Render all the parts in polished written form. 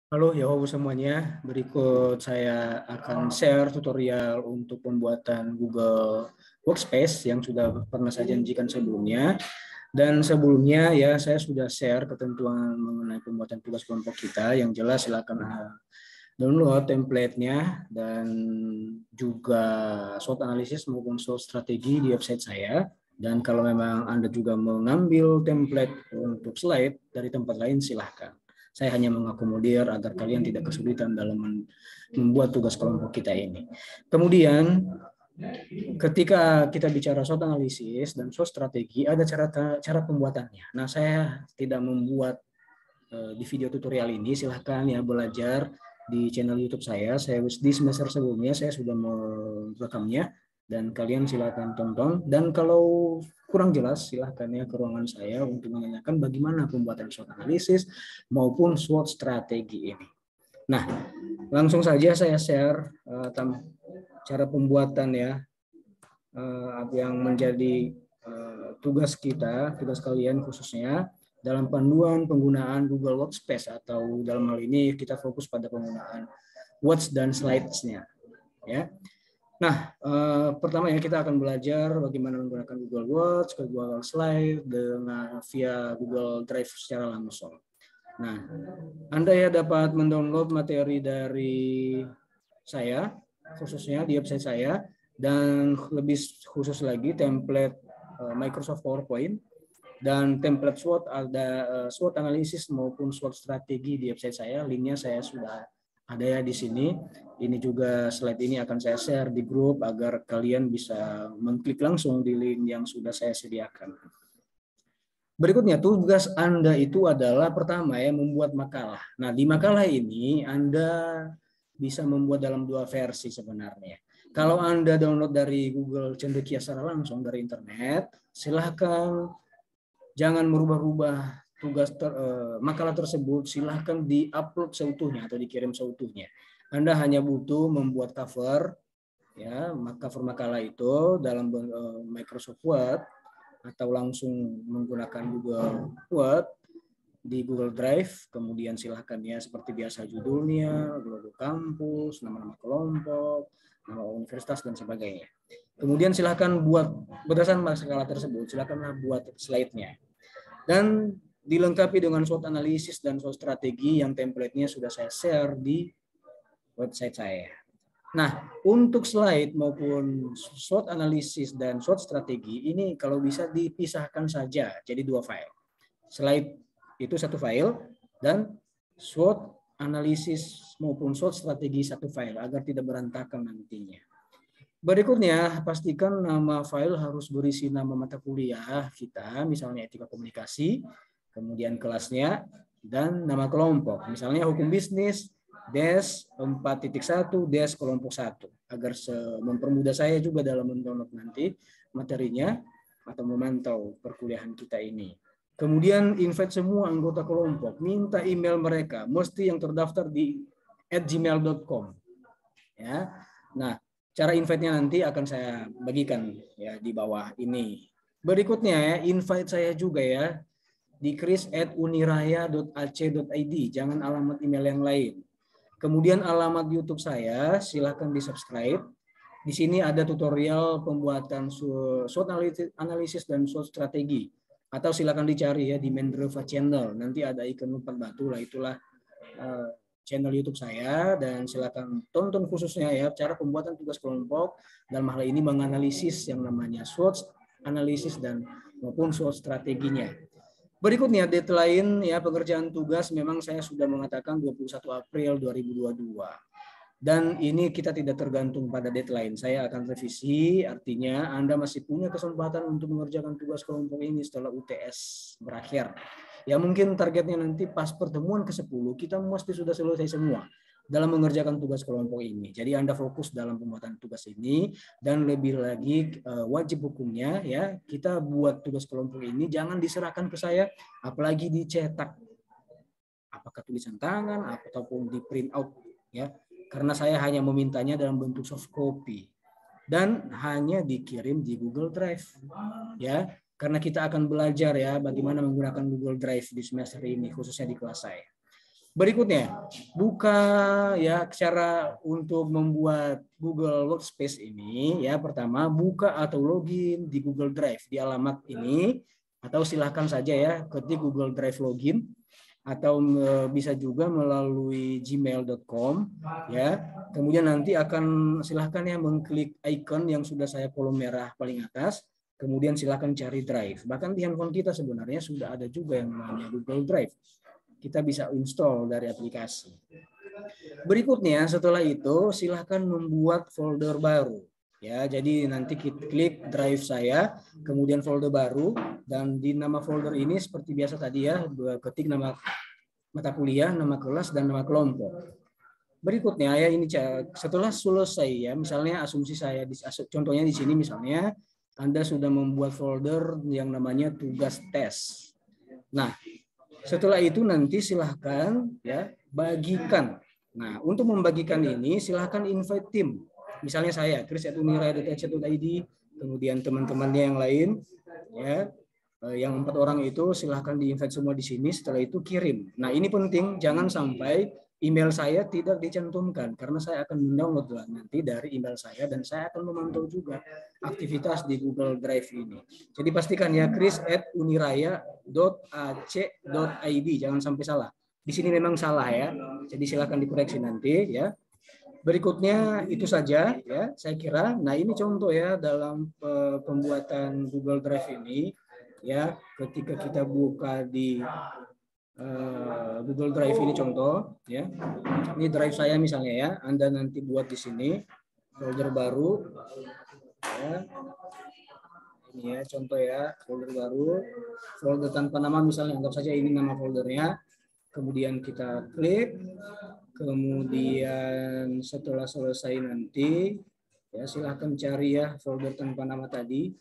Halo ya semuanya, berikut saya akan share tutorial untuk pembuatan Google Workspace yang sudah pernah saya janjikan sebelumnya. Dan sebelumnya ya saya sudah share ketentuan mengenai pembuatan tugas kelompok kita. Yang jelas silakan download template-nya dan juga SWOT analisis maupun SWOT strategi di website saya. Dan kalau memang Anda juga mengambil template untuk slide dari tempat lain, silahkan. Saya hanya mengakomodir agar kalian tidak kesulitan dalam membuat tugas kelompok kita ini. Kemudian, ketika kita bicara SWOT analisis dan SWOT strategi, ada cara pembuatannya. Nah, saya tidak membuat di video tutorial ini, silahkan ya belajar di channel YouTube saya. Di semester sebelumnya saya sudah merekamnya dan kalian silahkan tonton. Dan kalau kurang jelas, silahkan ya ke ruangan saya untuk menanyakan bagaimana pembuatan SWOT analisis maupun SWOT strategi ini. Nah, langsung saja saya share cara pembuatan ya, yang menjadi tugas kita, tugas kalian khususnya dalam panduan penggunaan Google Workspace, atau dalam hal ini kita fokus pada penggunaan Words dan Slides-nya. Ya. Nah, pertama ya kita akan belajar bagaimana menggunakan Google Words, Google Slide dengan via Google Drive secara langsung. Nah, Anda ya dapat mendownload materi dari saya, khususnya di website saya, dan lebih khusus lagi template Microsoft PowerPoint dan template SWOT, ada SWOT analisis maupun SWOT strategi di website saya. Linknya saya sudah ada ya di sini. Ini juga slide ini akan saya share di grup agar kalian bisa mengklik langsung di link yang sudah saya sediakan. Berikutnya tugas Anda itu adalah pertama ya membuat makalah. Nah, di makalah ini Anda bisa membuat dalam dua versi sebenarnya. Kalau Anda download dari Google Cendekia secara langsung dari internet, silahkan jangan merubah-rubah makalah tersebut, silahkan di-upload seutuhnya atau dikirim seutuhnya. Anda hanya butuh membuat cover ya, cover makalah itu dalam Microsoft Word atau langsung menggunakan Google Word di Google Drive, kemudian silahkan ya seperti biasa judulnya, logo kampus, nama-nama kelompok, nama universitas dan sebagainya. Kemudian silahkan buat berdasarkan makalah tersebut, silahkanlah buat slide-nya. Dan dilengkapi dengan SWOT analisis dan SWOT strategi yang template-nya sudah saya share di website saya. Nah, untuk slide maupun SWOT analisis dan SWOT strategi ini kalau bisa dipisahkan saja jadi dua file. Slide itu satu file dan SWOT analisis maupun SWOT strategi satu file agar tidak berantakan nantinya. Berikutnya, pastikan nama file harus berisi nama mata kuliah kita, misalnya etika komunikasi, kemudian kelasnya, dan nama kelompok. Misalnya hukum bisnis, DES 4.1, DES kelompok 1. Agar mempermudah saya juga dalam mendownload nanti materinya atau memantau perkuliahan kita ini. Kemudian invite semua anggota kelompok, minta email mereka, mesti yang terdaftar di @gmail.com. Ya. Nah, cara invite-nya nanti akan saya bagikan ya di bawah ini. Berikutnya ya, invite saya juga ya di kris@uniraya.ac.id, jangan alamat email yang lain. Kemudian alamat YouTube saya silahkan di-subscribe. Di sini ada tutorial pembuatan SWOT analisis dan SWOT strategi. Atau silakan dicari ya di Mendrova Channel. Nanti ada ikon 4 batu lah, itulah channel YouTube saya, dan silakan tonton khususnya ya cara pembuatan tugas kelompok dalam hal ini menganalisis yang namanya SWOT analisis dan maupun SWOT strateginya. Berikutnya deadline ya pengerjaan tugas memang saya sudah mengatakan 21 April 2022. Dan ini kita tidak tergantung pada deadline. Saya akan revisi, artinya Anda masih punya kesempatan untuk mengerjakan tugas kelompok ini setelah UTS berakhir. Ya mungkin targetnya nanti pas pertemuan ke-10 kita mesti sudah selesai semua dalam mengerjakan tugas kelompok ini. Jadi Anda fokus dalam pembuatan tugas ini, dan lebih lagi wajib hukumnya ya kita buat tugas kelompok ini jangan diserahkan ke saya apalagi dicetak, apakah tulisan tangan ataupun di print out ya, karena saya hanya memintanya dalam bentuk soft copy dan hanya dikirim di Google Drive ya, karena kita akan belajar ya bagaimana menggunakan Google Drive di semester ini khususnya di kelas saya. Berikutnya, buka ya cara untuk membuat Google Workspace ini ya. Pertama, buka atau login di Google Drive di alamat ini, atau silahkan saja ya ketik Google Drive login, atau bisa juga melalui gmail.com ya. Kemudian nanti akan silahkan ya mengklik icon yang sudah saya kolom merah paling atas. Kemudian silahkan cari Drive. Bahkan di handphone kita sebenarnya sudah ada juga yang namanya Google Drive. Kita bisa install dari aplikasi. Berikutnya setelah itu silahkan membuat folder baru. Ya, jadi nanti kita klik drive saya, kemudian folder baru, dan di nama folder ini seperti biasa tadi ya, ketik nama mata kuliah, nama kelas, dan nama kelompok. Berikutnya ya ini setelah selesai ya, misalnya asumsi saya contohnya di sini misalnya Anda sudah membuat folder yang namanya tugas tes. Nah, setelah itu nanti silahkan ya bagikan. Nah, untuk membagikan ini silahkan invite tim. Misalnya saya, chris@uniraya.ac.id, kemudian teman-temannya yang lain, ya, yang 4 orang itu silahkan di-invite semua di sini. Setelah itu kirim. Nah, ini penting, jangan sampai email saya tidak dicantumkan, karena saya akan mendownload nanti dari email saya, dan saya akan memantau juga aktivitas di Google Drive ini. Jadi pastikan ya chris@uniraya.ac.id, jangan sampai salah. Di sini memang salah ya, jadi silakan dikoreksi nanti ya. Berikutnya itu saja ya saya kira. Nah, ini contoh ya dalam pembuatan Google Drive ini ya, ketika kita buka di Google Drive ini contoh ya. Ini drive saya misalnya ya. Anda nanti buat di sini folder baru ya. Ini ya contoh ya, folder baru, folder tanpa nama misalnya, anggap saja ini nama foldernya. Kemudian kita klik, kemudian setelah selesai nanti ya silahkan cari ya folder tanpa nama tadi,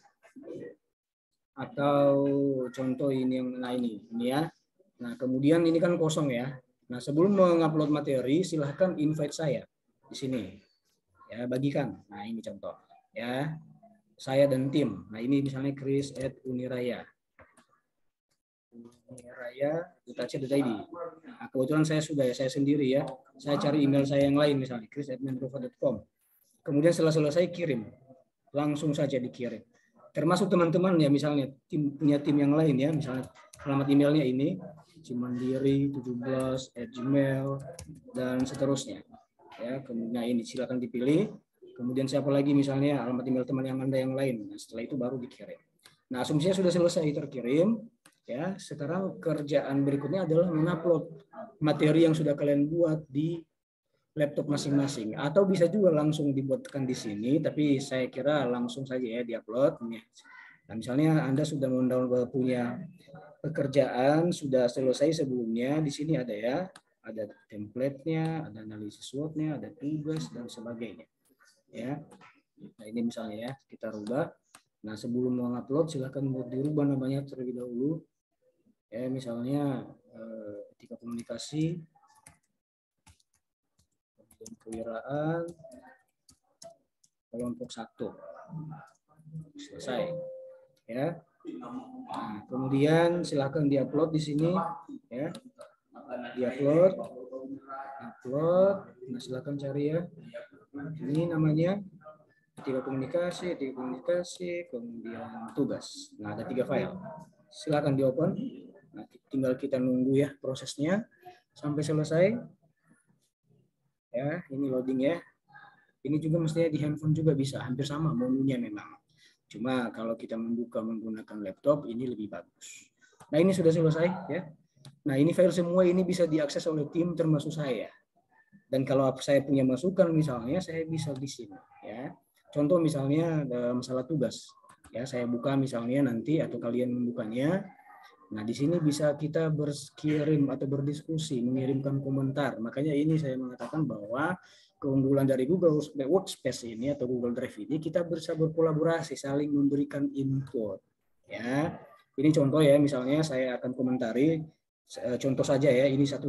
atau contoh ini yang ini ya. Nah, kemudian ini kan kosong ya. Nah, sebelum mengupload materi silahkan invite saya di sini ya, bagikan. Nah, ini contoh ya, saya dan tim. Nah, ini misalnya chris@uniraya. Uniraya.ac.id. Nah, kebetulan saya sudah ya, saya sendiri ya. Saya cari email saya yang lain misalnya chris@menprova.com. Kemudian setelah selesai kirim. Langsung saja dikirim. Termasuk teman-teman ya, misalnya punya tim yang lain ya, misalnya alamat emailnya ini cimandiri17@gmail dan seterusnya. Ya, kemudian ini silakan dipilih. Kemudian siapa lagi misalnya alamat email teman yang Anda yang lain. Nah, setelah itu baru dikirim. Nah, asumsinya sudah selesai terkirim. Ya, sekarang kerjaan berikutnya adalah mengupload materi yang sudah kalian buat di laptop masing-masing, atau bisa juga langsung dibuatkan di sini, tapi saya kira langsung saja ya diupload. Nah, misalnya Anda sudah mendownload punya pekerjaan sudah selesai sebelumnya, di sini ada ya, ada template-nya, ada analisis SWOT-nya, ada tugas dan sebagainya. Ya. Nah, ini misalnya ya, kita rubah. Nah, sebelum mengupload silahkan dirubah namanya terlebih dahulu. Ya, misalnya etika komunikasi, kemudian kewiraan, kelompok 1. Selesai. Ya. Nah, kemudian silakan diupload di sini ya. Diupload. Upload. Nah, silakan cari ya. Ini namanya etika komunikasi, kemudian tugas. Nah, ada 3 file. Silakan di-open. Nah, tinggal kita nunggu ya prosesnya sampai selesai. Ya, ini loading ya. Ini juga mestinya di handphone juga bisa, hampir sama menunya memang. Cuma kalau kita membuka menggunakan laptop ini lebih bagus. Nah, ini sudah selesai ya. Nah, ini file semua ini bisa diakses oleh tim termasuk saya. Dan kalau saya punya masukan misalnya saya bisa di sini ya. Contoh misalnya masalah tugas. Ya, saya buka misalnya nanti atau kalian membukanya. Nah, di sini bisa kita berkirim atau berdiskusi, mengirimkan komentar. Makanya ini saya mengatakan bahwa keunggulan dari Google Workspace ini atau Google Drive ini, kita bisa berkolaborasi, saling memberikan input. Ya, ini contoh ya, misalnya saya akan komentari, contoh saja ya, ini satu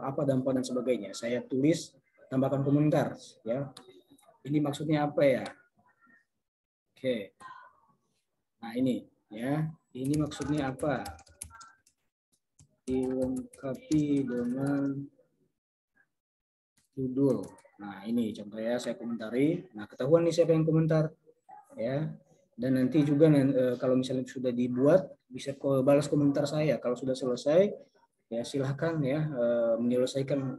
apa dampak dan sebagainya. Saya tulis, tambahkan komentar. Ya, ini maksudnya apa ya? Oke. Nah, ini ya, ini maksudnya apa? Dilengkapi dengan judul. Nah, ini contohnya saya komentari. Nah, ketahuan nih siapa yang komentar, ya. Dan nanti juga kalau misalnya sudah dibuat, bisa balas komentar saya. Kalau sudah selesai, ya silahkan ya menyelesaikan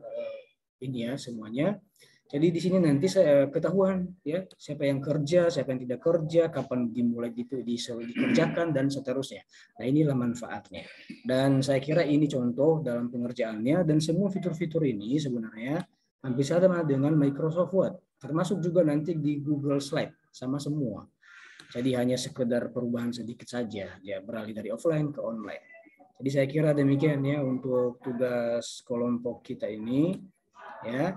ini ya semuanya. Jadi di sini nanti saya ketahuan ya siapa yang kerja, siapa yang tidak kerja, kapan dimulai dikerjakan dan seterusnya. Nah, inilah manfaatnya. Dan saya kira ini contoh dalam pengerjaannya, dan semua fitur-fitur ini sebenarnya hampir sama dengan Microsoft Word, termasuk juga nanti di Google Slide, sama semua. Jadi hanya sekedar perubahan sedikit saja, ya beralih dari offline ke online. Jadi saya kira demikian ya untuk tugas kelompok kita ini ya.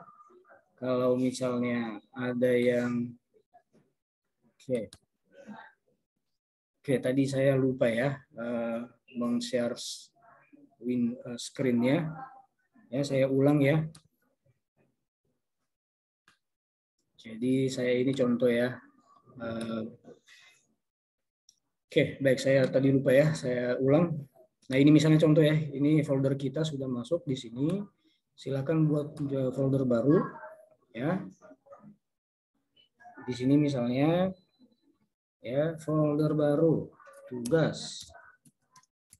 Kalau misalnya ada yang Oke, tadi saya lupa ya meng-share screen-nya. Ya, saya ulang ya. Jadi saya ini contoh ya. Oke, baik, saya tadi lupa ya, saya ulang. Nah, ini misalnya contoh ya. Ini folder kita sudah masuk di sini. Silakan buat folder baru ya. Di sini misalnya ya, folder baru, tugas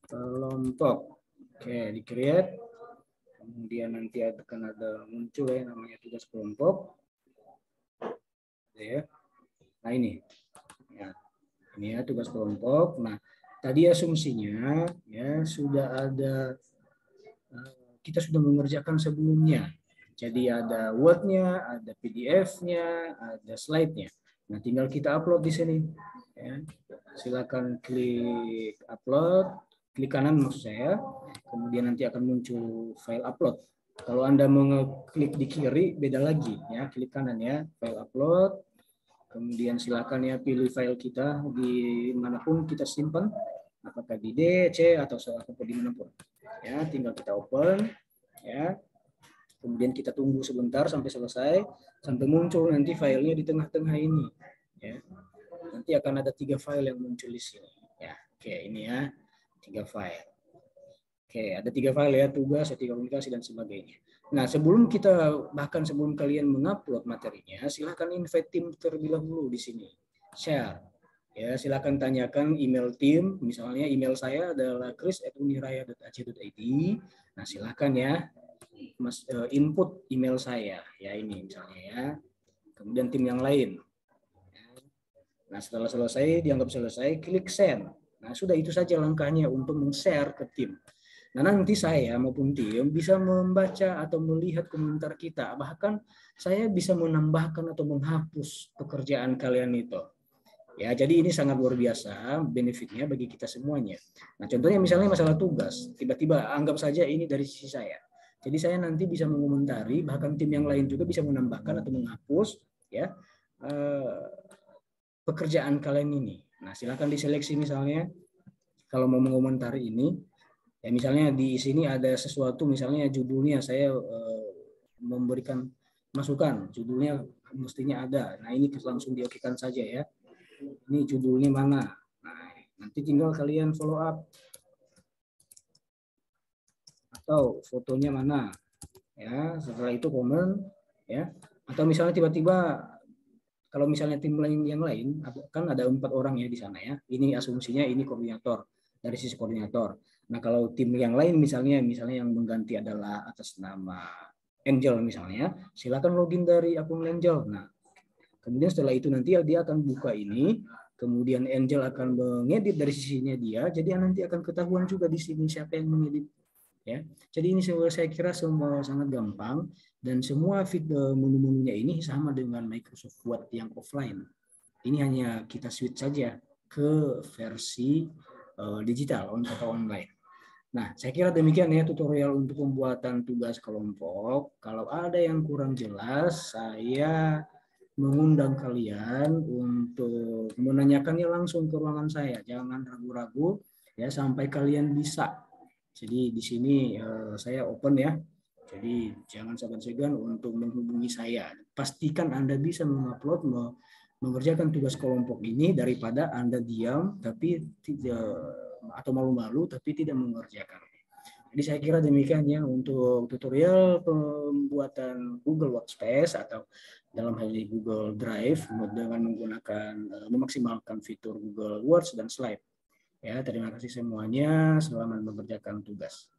kelompok. Oke, di create. Kemudian nanti akan ada muncul ya namanya tugas kelompok. Ya. Nah, ini. Ya. Ini ya tugas kelompok. Nah, tadi asumsinya ya sudah ada kita sudah mengerjakan sebelumnya. Jadi ada Word-nya, ada PDF-nya, ada slide-nya. Nah, tinggal kita upload di sini. Ya. Silakan klik upload, klik kanan maksud saya. Kemudian nanti akan muncul file upload. Kalau Anda mau klik di kiri, beda lagi. Ya, klik kanan ya, file upload. Kemudian silakan ya pilih file kita di manapun kita simpan, apakah di D, C, atau di manapun. Ya, tinggal kita open. Ya. Kemudian kita tunggu sebentar sampai selesai, sampai muncul nanti filenya di tengah-tengah ini. Ya. Nanti akan ada 3 file yang muncul di sini. Ya, oke, ini ya 3 file. Oke, ada 3 file ya, tugas, etika komunikasi dan sebagainya. Nah, bahkan sebelum kalian mengupload materinya, silakan invite tim terlebih dahulu di sini. Share. Ya, silakan tanyakan email tim. Misalnya email saya adalah chris@uniraya.ac.id. Nah, silakan ya Mas input email saya ya ini misalnya ya. Kemudian tim yang lain. Nah, setelah selesai dianggap selesai, klik send. Nah, sudah itu saja langkahnya untuk men-share ke tim. Nah, nanti saya maupun tim bisa membaca atau melihat komentar kita. Bahkan saya bisa menambahkan atau menghapus pekerjaan kalian itu. Ya, jadi ini sangat luar biasa benefitnya bagi kita semuanya. Nah, contohnya misalnya masalah tugas, tiba-tiba anggap saja ini dari sisi saya. Jadi saya nanti bisa mengomentari, bahkan tim yang lain juga bisa menambahkan atau menghapus ya pekerjaan kalian ini. Nah, silakan diseleksi misalnya kalau mau mengomentari ini. Ya, misalnya di sini ada sesuatu, misalnya judulnya saya memberikan masukan, judulnya mestinya ada. Nah, ini langsung diokekan saja ya. Ini judulnya mana? Nah, nanti tinggal kalian follow up. Atau fotonya mana? Ya, setelah itu komen ya. Atau misalnya tiba-tiba kalau misalnya tim lain yang lain kan ada 4 orang ya di sana ya. Ini asumsinya ini koordinator dari sisi koordinator. Nah, kalau tim yang lain misalnya yang mengganti adalah atas nama Angel misalnya, silakan login dari akun Angel. Nah, kemudian setelah itu nanti dia akan buka ini, kemudian Angel akan mengedit dari sisinya dia, jadi nanti akan ketahuan juga di sini siapa yang mengedit. Ya, jadi ini saya kira semua sangat gampang dan semua menu-menunya ini sama dengan Microsoft Word yang offline. Ini hanya kita switch saja ke versi digital atau online. Nah, saya kira demikian ya tutorial untuk pembuatan tugas kelompok. Kalau ada yang kurang jelas, saya mengundang kalian untuk menanyakannya langsung ke ruangan saya. Jangan ragu-ragu ya sampai kalian bisa. Jadi di sini saya open ya. Jadi jangan segan-segan untuk menghubungi saya. Pastikan Anda bisa mengupload, mengerjakan tugas kelompok ini daripada Anda diam tapi tidak atau malu-malu tapi tidak mengerjakan. Jadi saya kira demikian ya untuk tutorial pembuatan Google Workspace atau dalam hal ini Google Drive dengan menggunakan memaksimalkan fitur Google Words dan Slide. Ya, terima kasih semuanya. Selamat mengerjakan tugas.